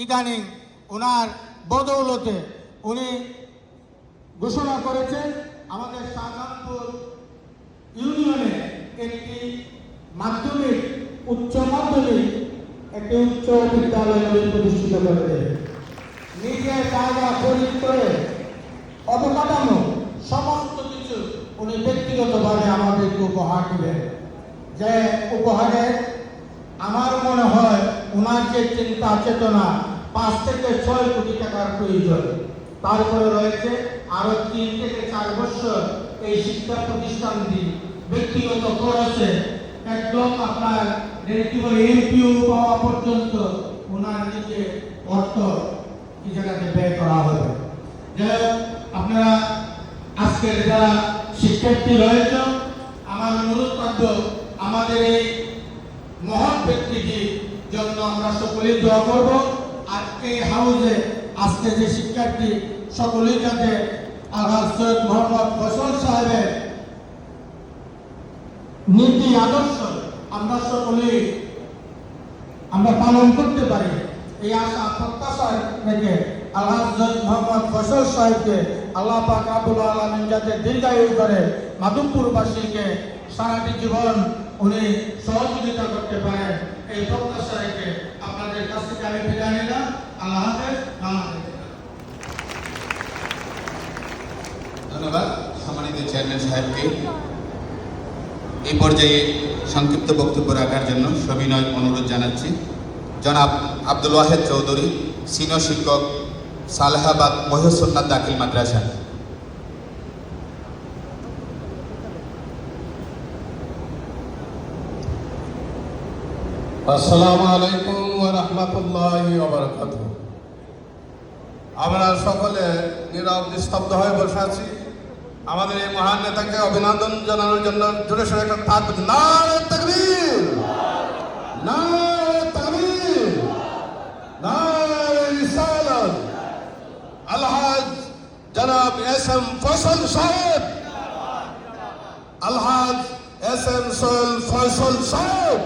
ইদানিং ওনার বদৌলতে উনি ঘোষণা করেছেন আমাদের শাহজাহানপুর ইউনিয়নে একটি মাধ্যমিক উচ্চ মাধ্যমিক একটি উচ্চ বিদ্যালয় প্রতিষ্ঠিত করবে। নিজের জায়গা খরিদ করে অবকাঠামো সমস্ত কিছু উনি ব্যক্তিগতভাবে আমাদেরকে উপহার দিবেন। যে উপহারে আমার মনে হয় ওনার যে চিন্তা চেতনা 5 থেকে 6 কোটি টাকার প্রয়োজন। তারপরে রয়েছে আরো 3 থেকে 4 বছর এই শিক্ষা প্রতিষ্ঠানটি ব্যক্তিগত খরচে একদম আপনার এমপিও পাওয়া পর্যন্ত ওনার নিজে অর্থ কি জায়গাতে ব্যয় করা হবে। আপনারা আজকের যারা শিক্ষার্থী রয়েছে আমার অনুরোধ থাকবে আমাদের এই মহান ব্যক্তিটির জন্য আমরা সকলেই দোয়া করব। আর এই হাউসে আজকে যে শিক্ষার্থী সকলেই যাতে আলহাজ সৈয়দ মোহাম্মদ ফয়সল সাহেবের নীতি আদর্শ আমরা সকলেই আমরা পালন করতে পারি এই আশা প্রত্যাশা রেখে আলহাজ সৈয়দ মোহাম্মদ ফয়সল সাহেবকে আল্লাহ পাক রব্বুল আলামিন যাতে দীর্ঘায়ু করে মাধবপুরবাসীকে সারাটি জীবন উনি সহযোগিতা করতে পারেন এই প্রত্যাশা রেখে আপনাদের কাছ থেকে আমি বিদায় নিলাম। আল্লাহ হাফেজ। ধন্যবাদ সম্মানিত চেয়ারম্যান সাহেবকে এই পর্যায়ে সংক্ষিপ্ত বক্তব্য রাখার জন্য সবিনয় অনুরোধ জানাচ্ছি জনাব আব্দুল ওয়াহেদ চৌধুরী, সিনিয়র শিক্ষক, সালেহাবাদ মহিউসুন্নাত দাখিল মাদ্রাসা। আসসালামু আলাইকুম ওয়া রাহমাতুল্লাহি ওয়া বারাকাতুহু। আমরা সকলে নীরব নিস্তব্ধ হয়ে বসে আছি আমাদের এই মহান নেতাকে অভিনন্দন জানানোর জন্য জোরে সোরে একটা তাকবীর, নারে তাকবীর, নারে তাকবীর, নারে রিসালাত। আলহাজ জনাব এস.এম. ফয়সল সাহেব, আলহাজ এস.এম. ফয়সল সাহেব।